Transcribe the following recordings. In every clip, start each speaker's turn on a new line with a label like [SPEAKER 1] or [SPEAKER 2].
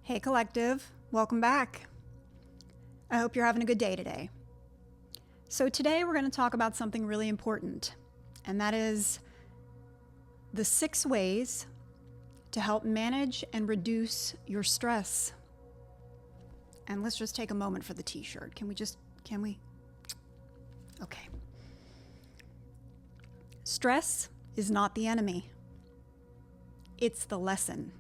[SPEAKER 1] Hey Collective, welcome back. I hope you're having a good day today. So today we're going to talk about something really important, and that is the 6 ways to help manage and reduce your stress. And let's just take a moment for the t-shirt. Can we? Okay. Stress is not the enemy. It's the lesson.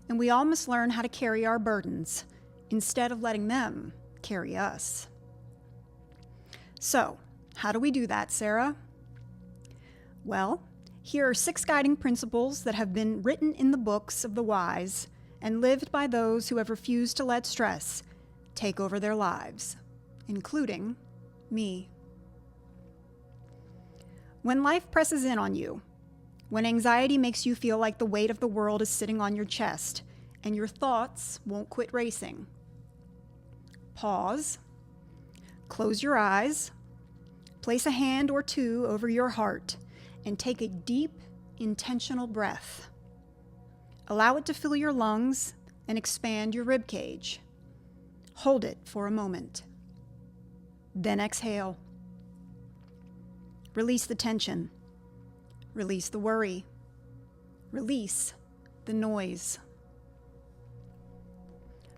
[SPEAKER 1] And we all must learn how to carry our burdens instead of letting them carry us. So, how do we do that, Sara? Well, here are 6 guiding principles that have been written in the books of the wise and lived by those who have refused to let stress take over their lives, including me. When life presses in on you, when anxiety makes you feel like the weight of the world is sitting on your chest and your thoughts won't quit racing, pause, close your eyes, place a hand or 2 over your heart, and take a deep, intentional breath. Allow it to fill your lungs and expand your rib cage. Hold it for a moment. Then exhale. Release the tension. Release the worry. Release the noise.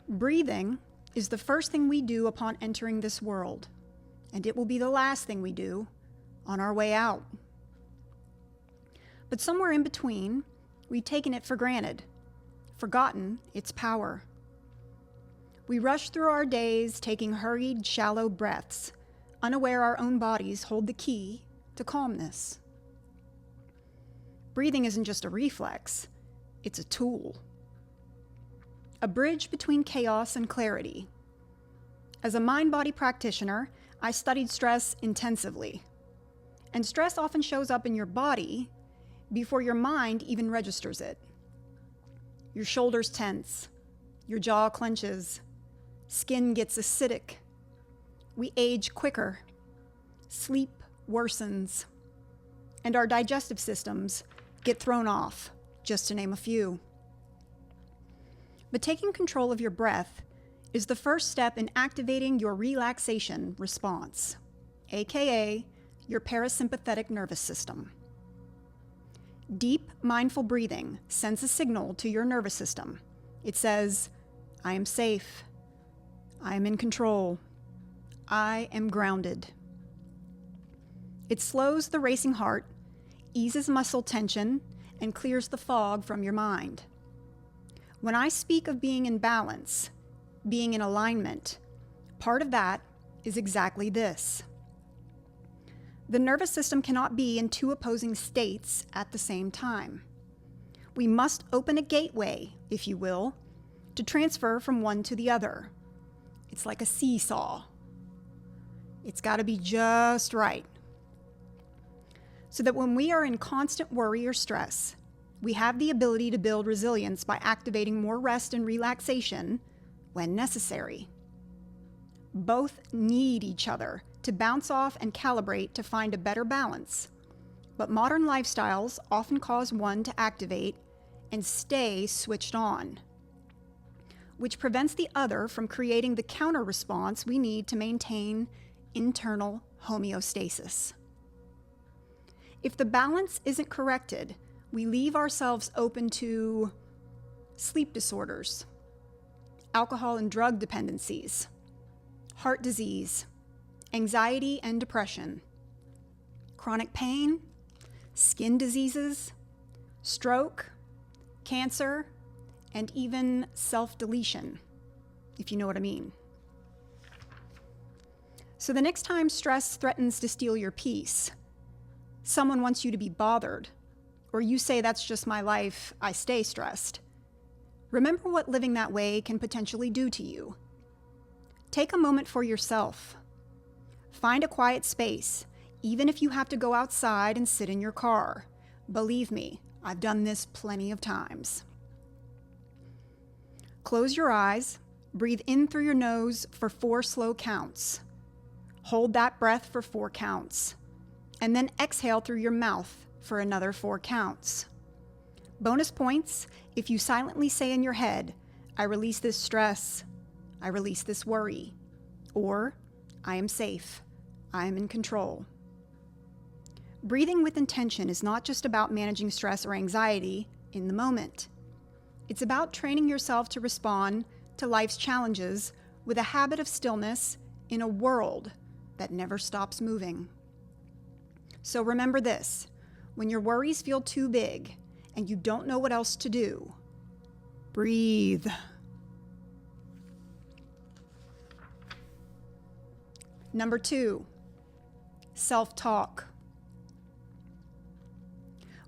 [SPEAKER 1] Breathing is the first thing we do upon entering this world, and it will be the last thing we do on our way out. But somewhere in between, we've taken it for granted, forgotten its power. We rush through our days taking hurried, shallow breaths, unaware our own bodies hold the key to calmness. Breathing isn't just a reflex, it's a tool. A bridge between chaos and clarity. As a mind-body practitioner, I studied stress intensively. And stress often shows up in your body before your mind even registers it. Your shoulders tense, your jaw clenches, skin gets acidic. We age quicker, sleep worsens, and our digestive systems get thrown off, just to name a few. But taking control of your breath is the first step in activating your relaxation response, aka your parasympathetic nervous system. Deep, mindful breathing sends a signal to your nervous system. It says, I am safe. I am in control. I am grounded. It slows the racing heart, eases muscle tension, and clears the fog from your mind. When I speak of being in balance, being in alignment, part of that is exactly this. The nervous system cannot be in 2 opposing states at the same time. We must open a gateway, if you will, to transfer from one to the other. It's like a seesaw. It's got to be just right. So that when we are in constant worry or stress, we have the ability to build resilience by activating more rest and relaxation when necessary. Both need each other to bounce off and calibrate to find a better balance, but modern lifestyles often cause one to activate and stay switched on, which prevents the other from creating the counter response we need to maintain internal homeostasis. If the balance isn't corrected, we leave ourselves open to sleep disorders, alcohol and drug dependencies, heart disease, anxiety and depression, chronic pain, skin diseases, stroke, cancer, and even self-deletion, if you know what I mean. So the next time stress threatens to steal your peace, someone wants you to be bothered, or you say that's just my life, I stay stressed, remember what living that way can potentially do to you. Take a moment for yourself. Find a quiet space, even if you have to go outside and sit in your car. Believe me, I've done this plenty of times. Close your eyes, breathe in through your nose for 4 slow counts. Hold that breath for 4 counts, and then exhale through your mouth for another 4 counts. Bonus points if you silently say in your head, I release this stress, I release this worry, or I am safe, I am in control. Breathing with intention is not just about managing stress or anxiety in the moment. It's about training yourself to respond to life's challenges with a habit of stillness in a world that never stops moving. So remember this, when your worries feel too big and you don't know what else to do, breathe. Number 2, self-talk.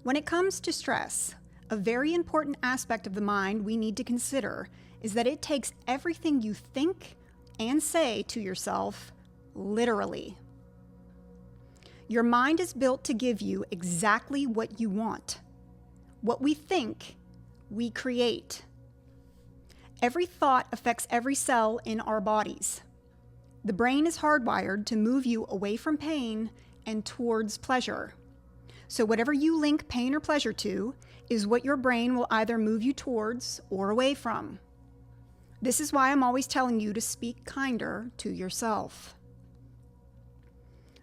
[SPEAKER 1] When it comes to stress, a very important aspect of the mind we need to consider is that it takes everything you think and say to yourself literally. Your mind is built to give you exactly what you want. What we think, we create. Every thought affects every cell in our bodies. The brain is hardwired to move you away from pain and towards pleasure. So whatever you link pain or pleasure to is what your brain will either move you towards or away from. This is why I'm always telling you to speak kinder to yourself.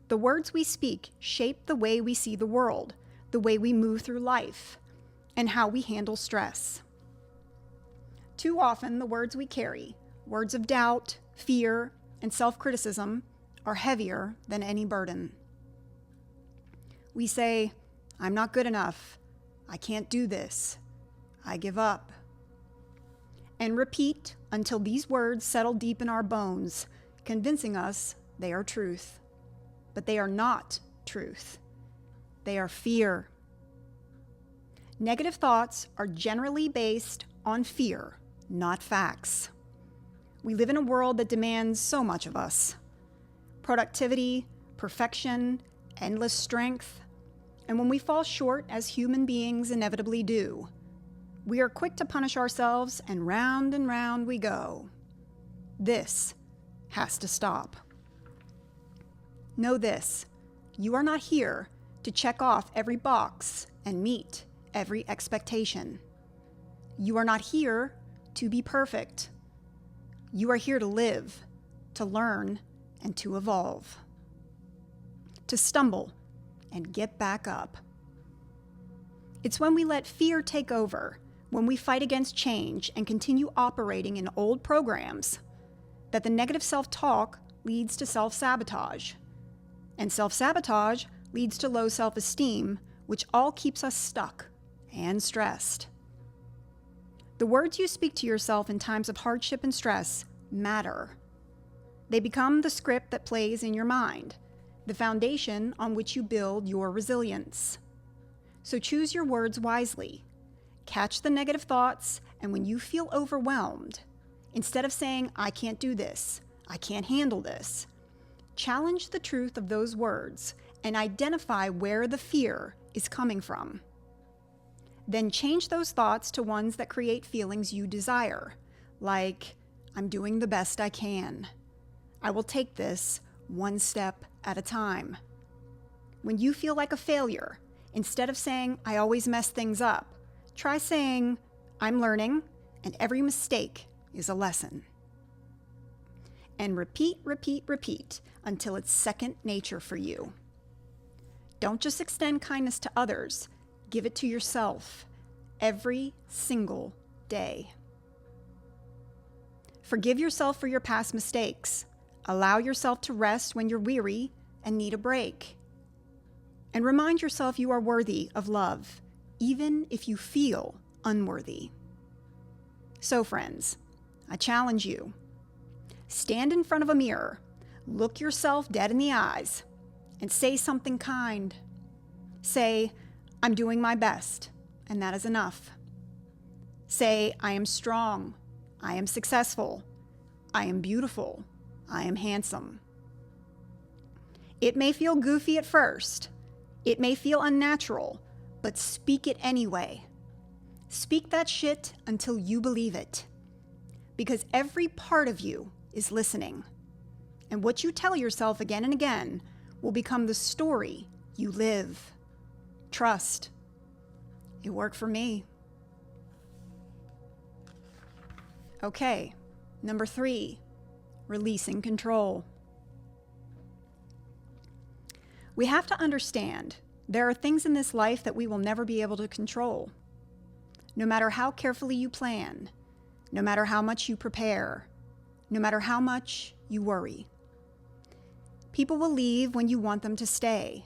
[SPEAKER 1] The words we speak shape the way we see the world, the way we move through life, and how we handle stress. Too often, the words we carry, words of doubt, fear, and self-criticism, are heavier than any burden. We say, I'm not good enough, I can't do this, I give up. And repeat until these words settle deep in our bones, convincing us they are truth. But they are not truth. They are fear. Negative thoughts are generally based on fear, not facts. We live in a world that demands so much of us. Productivity, perfection, endless strength. And when we fall short, as human beings inevitably do, we are quick to punish ourselves, and round we go. This has to stop. Know this, you are not here to check off every box and meet every expectation. You are not here to be perfect. You are here to live, to learn, and to evolve. To stumble and get back up. It's when we let fear take over, when we fight against change and continue operating in old programs, that the negative self-talk leads to self-sabotage. And self-sabotage leads to low self-esteem, which all keeps us stuck and stressed. The words you speak to yourself in times of hardship and stress matter. They become the script that plays in your mind, the foundation on which you build your resilience. So choose your words wisely. Catch the negative thoughts, and when you feel overwhelmed, instead of saying, I can't do this, I can't handle this, challenge the truth of those words and identify where the fear is coming from. Then change those thoughts to ones that create feelings you desire, like, I'm doing the best I can. I will take this one step at a time. When you feel like a failure, instead of saying, I always mess things up, try saying, I'm learning, and every mistake is a lesson. And repeat until it's second nature for you. Don't just extend kindness to others, give it to yourself every single day. Forgive yourself for your past mistakes. Allow yourself to rest when you're weary and need a break. And remind yourself you are worthy of love, even if you feel unworthy. So friends, I challenge you. Stand in front of a mirror, look yourself dead in the eyes, and say something kind. Say, I'm doing my best, and that is enough. Say, I am strong, I am successful, I am beautiful, I am handsome. It may feel goofy at first, it may feel unnatural, but speak it anyway. Speak that shit until you believe it. Because every part of you is listening. And what you tell yourself again and again will become the story you live. Trust. It worked for me. Okay, number 3, releasing control. We have to understand there are things in this life that we will never be able to control. No matter how carefully you plan, no matter how much you prepare, no matter how much you worry. People will leave when you want them to stay.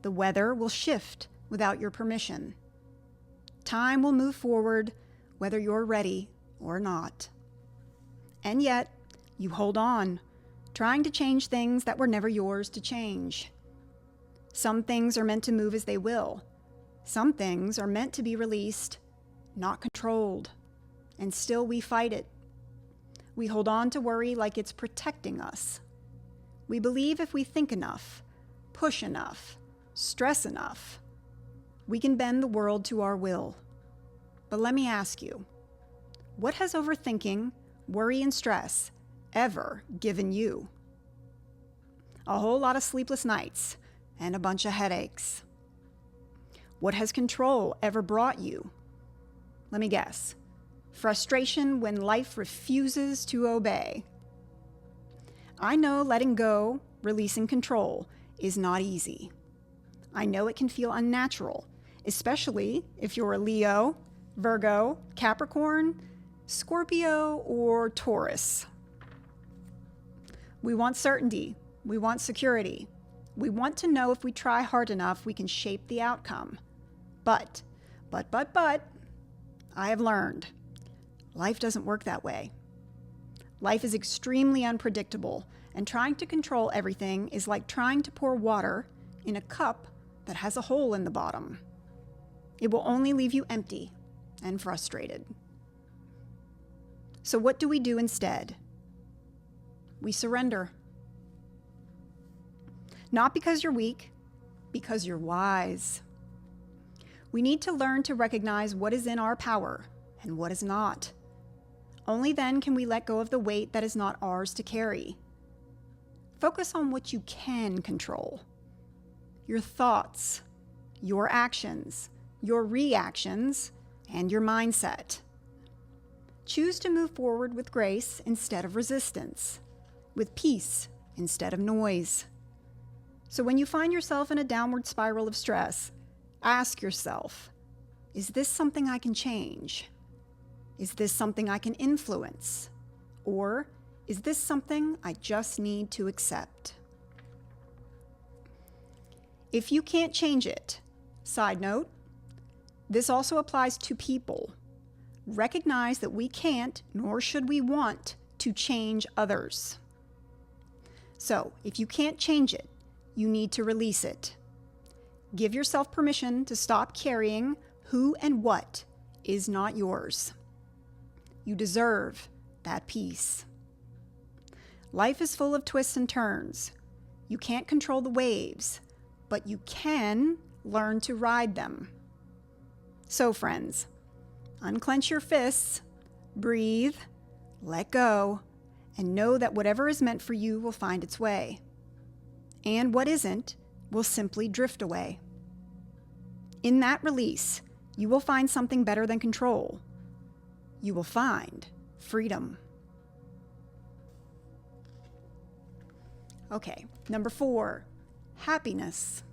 [SPEAKER 1] The weather will shift without your permission. Time will move forward whether you're ready or not. And yet, you hold on, trying to change things that were never yours to change. Some things are meant to move as they will. Some things are meant to be released, not controlled. And still we fight it. We hold on to worry like it's protecting us. We believe if we think enough, push enough, stress enough, we can bend the world to our will. But let me ask you, what has overthinking, worry, and stress ever given you? A whole lot of sleepless nights and a bunch of headaches. What has control ever brought you? Let me guess. Frustration when life refuses to obey. I know letting go, releasing control, is not easy. I know it can feel unnatural, especially if you're a Leo, Virgo, Capricorn, Scorpio, or Taurus. We want certainty. We want security. We want to know if we try hard enough, we can shape the outcome. But, I have learned, life doesn't work that way. Life is extremely unpredictable, and trying to control everything is like trying to pour water in a cup that has a hole in the bottom. It will only leave you empty and frustrated. So what do we do instead? We surrender. Not because you're weak, because you're wise. We need to learn to recognize what is in our power and what is not. Only then can we let go of the weight that is not ours to carry. Focus on what you can control. Your thoughts, your actions, your reactions, and your mindset. Choose to move forward with grace instead of resistance, with peace instead of noise. So when you find yourself in a downward spiral of stress, ask yourself, is this something I can change? Is this something I can influence? Or is this something I just need to accept? If you can't change it, side note, this also applies to people. Recognize that we can't, nor should we want, to change others. So, if you can't change it, you need to release it. Give yourself permission to stop carrying who and what is not yours. You deserve that peace. Life is full of twists and turns. You can't control the waves, but you can learn to ride them. So, friends, unclench your fists, breathe, let go, and know that whatever is meant for you will find its way. And what isn't will simply drift away. In that release, you will find something better than control. You will find freedom. Okay, number 4, happiness.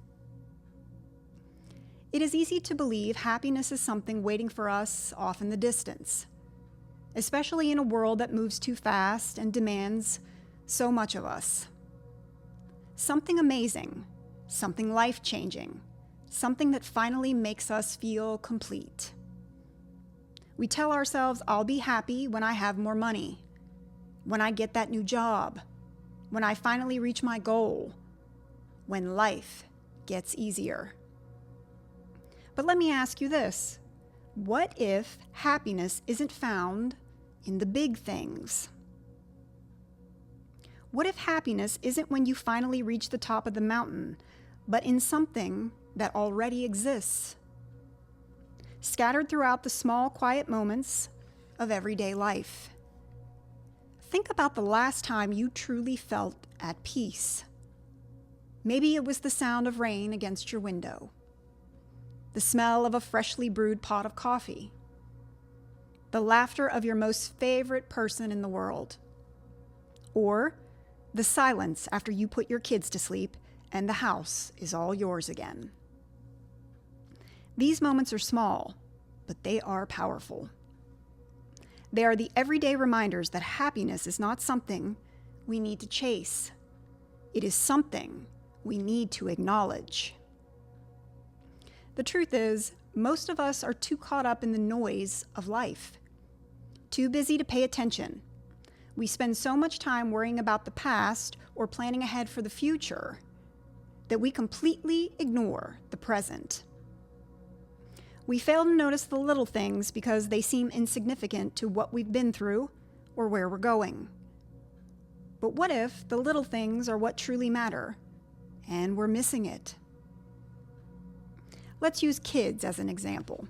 [SPEAKER 1] It is easy to believe happiness is something waiting for us off in the distance, especially in a world that moves too fast and demands so much of us. Something amazing, something life-changing, something that finally makes us feel complete. We tell ourselves, I'll be happy when I have more money, when I get that new job, when I finally reach my goal, when life gets easier. But let me ask you this. What if happiness isn't found in the big things? What if happiness isn't when you finally reach the top of the mountain, but in something that already exists, scattered throughout the small, quiet moments of everyday life? Think about the last time you truly felt at peace. Maybe it was the sound of rain against your window, the smell of a freshly brewed pot of coffee, the the laughter of your most favorite person in the world, or the silence after you put your kids to sleep and the house is all yours again. These moments are small, but they are powerful. They are the everyday reminders that happiness is not something we need to chase. It is something we need to acknowledge. The truth is, most of us are too caught up in the noise of life, too busy to pay attention. We spend so much time worrying about the past or planning ahead for the future that we completely ignore the present. We fail to notice the little things because they seem insignificant to what we've been through or where we're going. But what if the little things are what truly matter and we're missing it? Let's use kids as an example.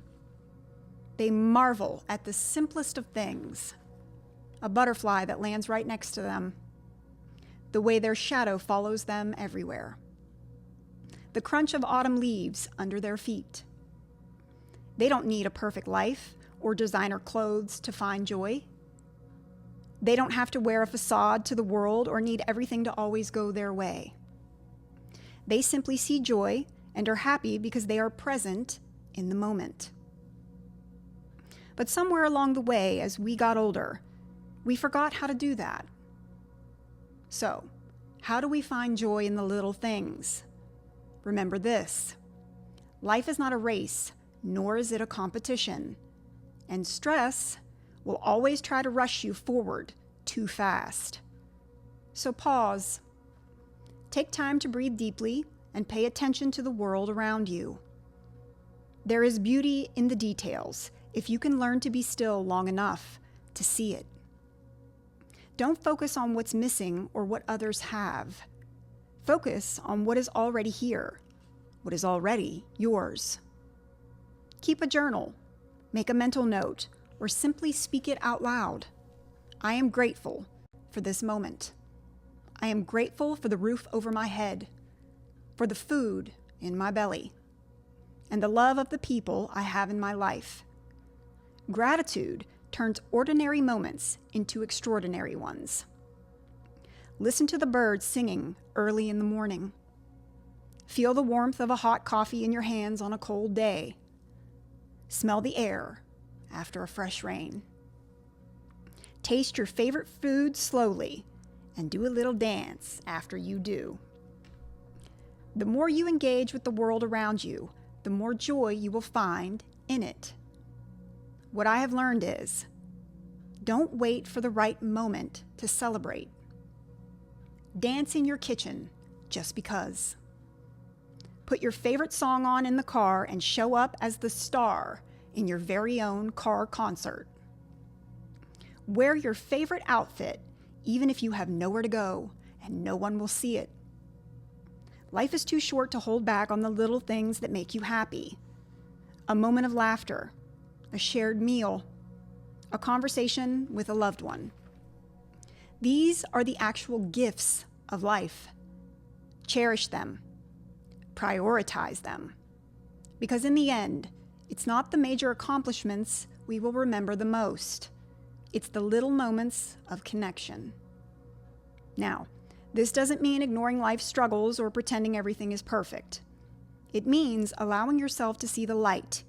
[SPEAKER 1] They marvel at the simplest of things. A butterfly that lands right next to them. The way their shadow follows them everywhere. The crunch of autumn leaves under their feet. They don't need a perfect life or designer clothes to find joy. They don't have to wear a facade to the world or need everything to always go their way. They simply see joy and are happy because they are present in the moment. But somewhere along the way, as we got older, we forgot how to do that. So, how do we find joy in the little things? Remember this: life is not a race, nor is it a competition. And stress will always try to rush you forward too fast. So pause. Take time to breathe deeply and pay attention to the world around you. There is beauty in the details if you can learn to be still long enough to see it. Don't focus on what's missing or what others have. Focus on what is already here, what is already yours. Keep a journal, make a mental note, or simply speak it out loud. I am grateful for this moment. I am grateful for the roof over my head, for the food in my belly, and the love of the people I have in my life. Gratitude turns ordinary moments into extraordinary ones. Listen to the birds singing early in the morning. Feel the warmth of a hot coffee in your hands on a cold day. Smell the air after a fresh rain. Taste your favorite food slowly and do a little dance after you do. The more you engage with the world around you, the more joy you will find in it. What I have learned is, don't wait for the right moment to celebrate. Dance in your kitchen just because. Put your favorite song on in the car and show up as the star in your very own car concert. Wear your favorite outfit even if you have nowhere to go and no one will see it. Life is too short to hold back on the little things that make you happy. A moment of laughter, a shared meal, a conversation with a loved one. These are the actual gifts of life. Cherish them. Prioritize them. Because in the end, it's not the major accomplishments we will remember the most. It's the little moments of connection. Now, this doesn't mean ignoring life's struggles or pretending everything is perfect. It means allowing yourself to see the light,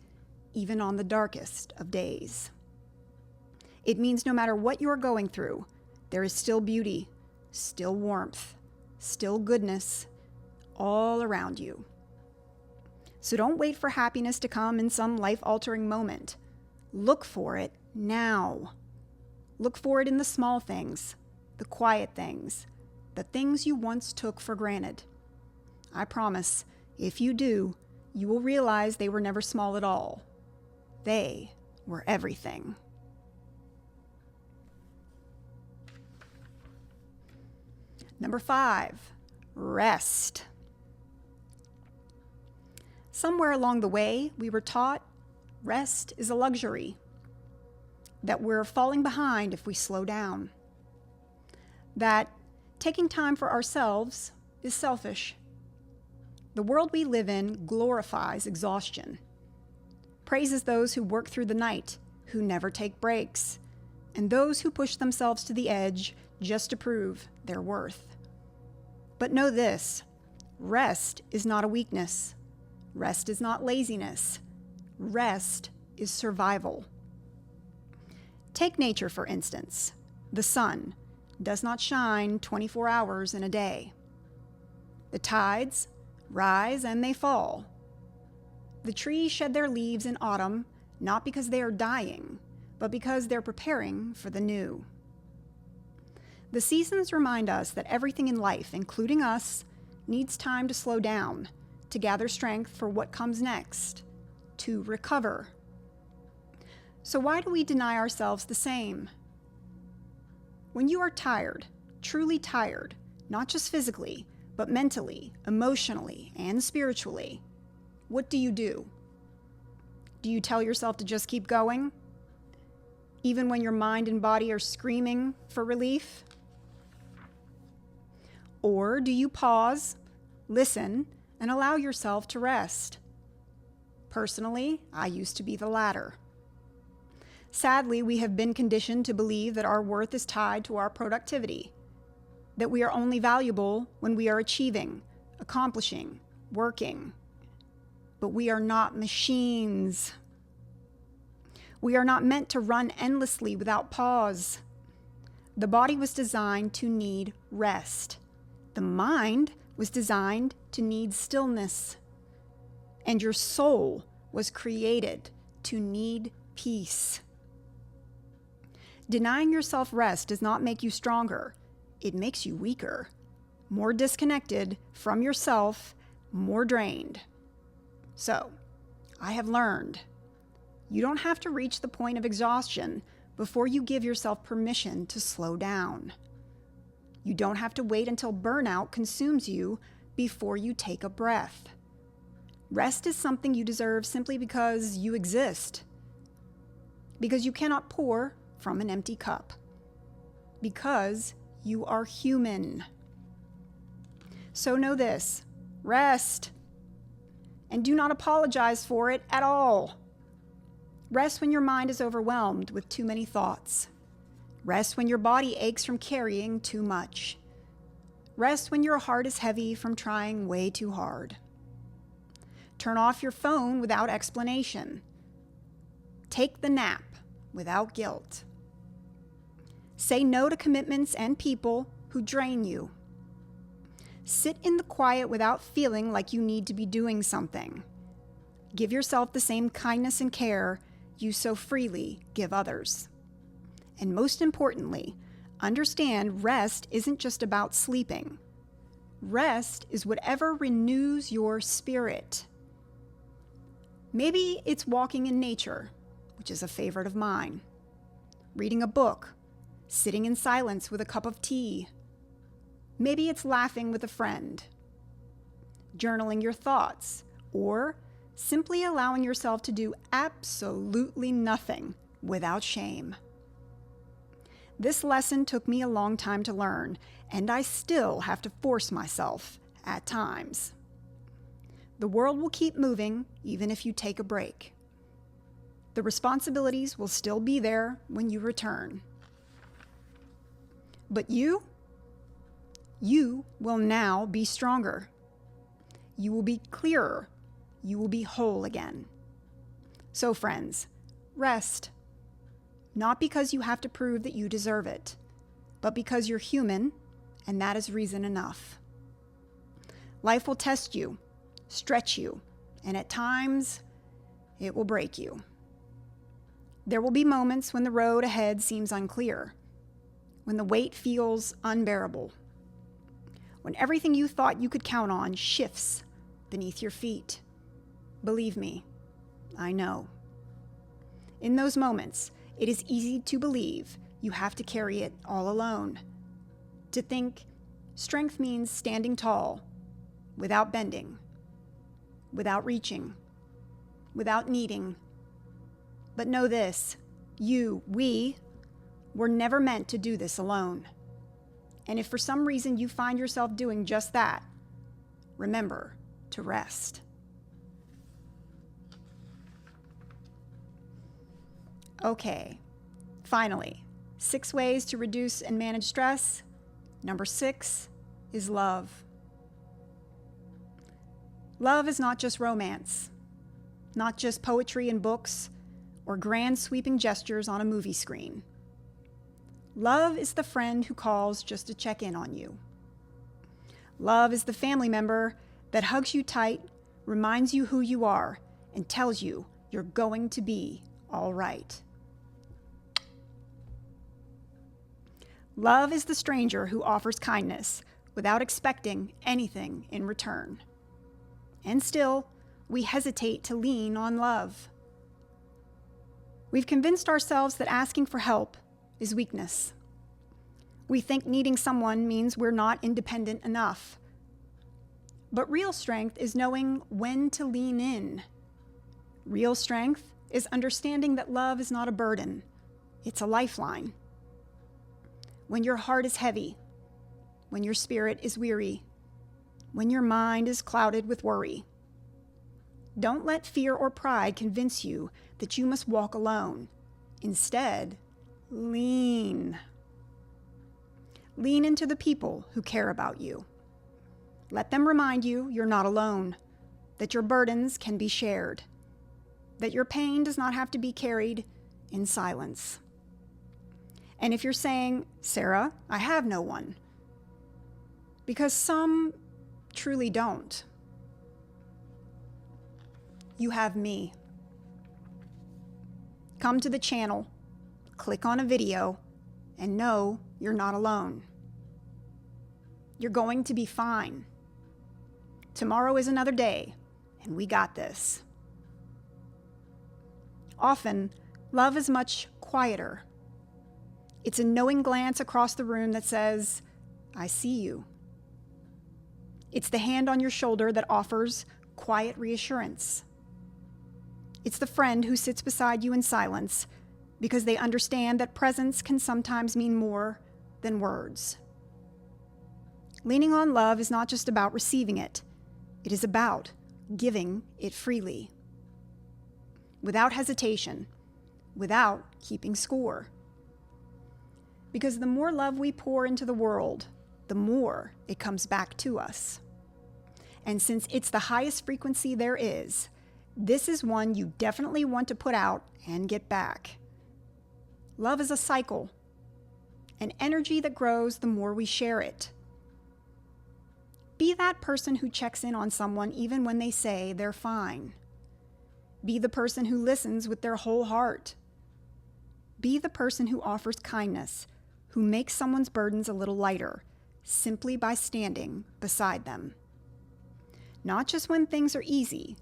[SPEAKER 1] even on the darkest of days. It means no matter what you're going through, there is still beauty, still warmth, still goodness all around you. So don't wait for happiness to come in some life-altering moment. Look for it now. Look for it in the small things, the quiet things, the things you once took for granted. I promise, if you do, you will realize they were never small at all. They were everything. Number 5, rest. Somewhere along the way, we were taught rest is a luxury, that we're falling behind if we slow down, that taking time for ourselves is selfish. The world we live in glorifies exhaustion, praises those who work through the night, who never take breaks, and those who push themselves to the edge just to prove their worth. But know this, rest is not a weakness. Rest is not laziness. Rest is survival. Take nature, for instance. The sun does not shine 24 hours in a day. The tides rise and they fall. The trees shed their leaves in autumn, not because they are dying, but because they're preparing for the new. The seasons remind us that everything in life, including us, needs time to slow down, to gather strength for what comes next, to recover. So why do we deny ourselves the same? When you are tired, truly tired, not just physically, but mentally, emotionally, and spiritually, what do? Do you tell yourself to just keep going? Even when your mind and body are screaming for relief? Or do you pause, listen, and allow yourself to rest? Personally, I used to be the latter. Sadly, we have been conditioned to believe that our worth is tied to our productivity, that we are only valuable when we are achieving, accomplishing, working. But we are not machines. We are not meant to run endlessly without pause. The body was designed to need rest. The mind was designed to need stillness. And your soul was created to need peace. Denying yourself rest does not make you stronger. It makes you weaker, more disconnected from yourself, more drained. So, I have learned, you don't have to reach the point of exhaustion before you give yourself permission to slow down. You don't have to wait until burnout consumes you before you take a breath. Rest is something you deserve simply because you exist. Because you cannot pour from an empty cup. Because you are human. So know this, rest. And do not apologize for it at all. Rest when your mind is overwhelmed with too many thoughts. Rest when your body aches from carrying too much. Rest when your heart is heavy from trying way too hard. Turn off your phone without explanation. Take the nap without guilt. Say no to commitments and people who drain you. Sit in the quiet without feeling like you need to be doing something. Give yourself the same kindness and care you so freely give others. And most importantly, understand rest isn't just about sleeping. Rest is whatever renews your spirit. Maybe it's walking in nature, which is a favorite of mine. Reading a book, sitting in silence with a cup of tea. Maybe it's laughing with a friend, journaling your thoughts, or simply allowing yourself to do absolutely nothing without shame. This lesson took me a long time to learn, and I still have to force myself at times. The world will keep moving even if you take a break. The responsibilities will still be there when you return. But you will now be stronger. You will be clearer. You will be whole again. So friends, rest. Not because you have to prove that you deserve it, but because you're human, and that is reason enough. Life will test you, stretch you, and at times, it will break you. There will be moments when the road ahead seems unclear, when the weight feels unbearable, when everything you thought you could count on shifts beneath your feet. Believe me, I know. In those moments, it is easy to believe you have to carry it all alone. To think strength means standing tall, without bending, without reaching, without needing. But know this, we were never meant to do this alone. And if for some reason you find yourself doing just that, remember to rest. Okay, finally, 6 ways to reduce and manage stress. Number 6 is love. Love is not just romance, not just poetry and books, or grand sweeping gestures on a movie screen. Love is the friend who calls just to check in on you. Love is the family member that hugs you tight, reminds you who you are, and tells you you're going to be all right. Love is the stranger who offers kindness without expecting anything in return. And still, we hesitate to lean on love. We've convinced ourselves that asking for help is weakness. We think needing someone means we're not independent enough. But real strength is knowing when to lean in. Real strength is understanding that love is not a burden, it's a lifeline. When your heart is heavy, when your spirit is weary, when your mind is clouded with worry, don't let fear or pride convince you that you must walk alone. Instead, lean. Lean into the people who care about you. Let them remind you you're not alone, that your burdens can be shared, that your pain does not have to be carried in silence. And if you're saying, Sara, I have no one, because some truly don't, you have me. Come to the channel, click on a video, and know you're not alone. You're going to be fine. Tomorrow is another day, and we got this. Often, love is much quieter. It's a knowing glance across the room that says, I see you. It's the hand on your shoulder that offers quiet reassurance. It's the friend who sits beside you in silence because they understand that presence can sometimes mean more than words. Leaning on love is not just about receiving it. It is about giving it freely, without hesitation, without keeping score. Because the more love we pour into the world, the more it comes back to us. And since it's the highest frequency there is, this is one you definitely want to put out and get back. Love is a cycle, an energy that grows the more we share it. Be that person who checks in on someone even when they say they're fine. Be the person who listens with their whole heart. Be the person who offers kindness, who makes someone's burdens a little lighter, simply by standing beside them. Not just when things are easy,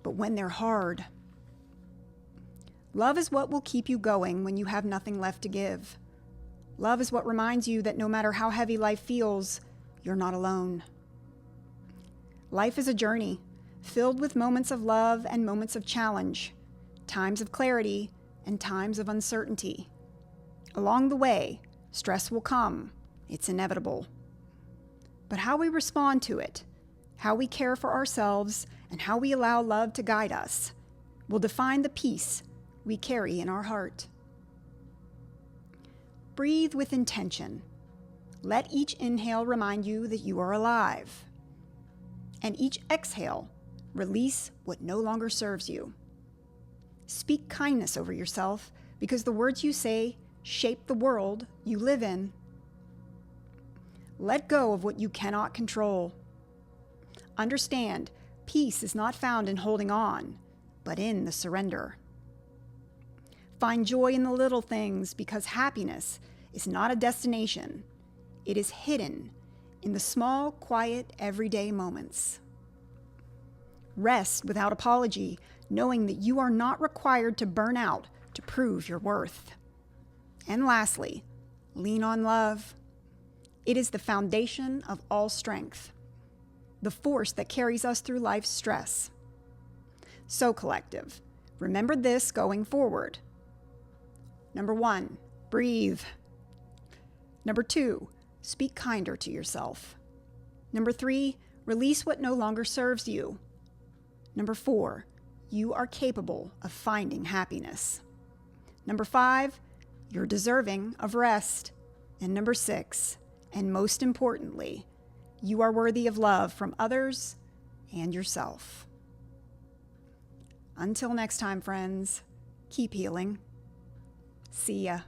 [SPEAKER 1] but when they're hard. Love is what will keep you going when you have nothing left to give. Love is what reminds you that no matter how heavy life feels, you're not alone. Life is a journey, filled with moments of love and moments of challenge, times of clarity and times of uncertainty. Along the way, stress will come. It's inevitable. But how we respond to it, how we care for ourselves, and how we allow love to guide us will define the peace we carry in our heart. Breathe with intention. Let each inhale remind you that you are alive. And each exhale, release what no longer serves you. Speak kindness over yourself because the words you say shape the world you live in. Let go of what you cannot control. Understand, peace is not found in holding on, but in the surrender. Find joy in the little things because happiness is not a destination. It is hidden in the small, quiet, everyday moments. Rest without apology, knowing that you are not required to burn out to prove your worth. And lastly, lean on love. It is the foundation of all strength, the force that carries us through life's stress. So, collective, remember this going forward. Number 1, breathe. Number 2, speak kinder to yourself. Number 3, release what no longer serves you. Number 4, you are capable of finding happiness. Number 5, you're deserving of rest. And number 6, and most importantly, you are worthy of love from others and yourself. Until next time, friends, keep healing. See ya.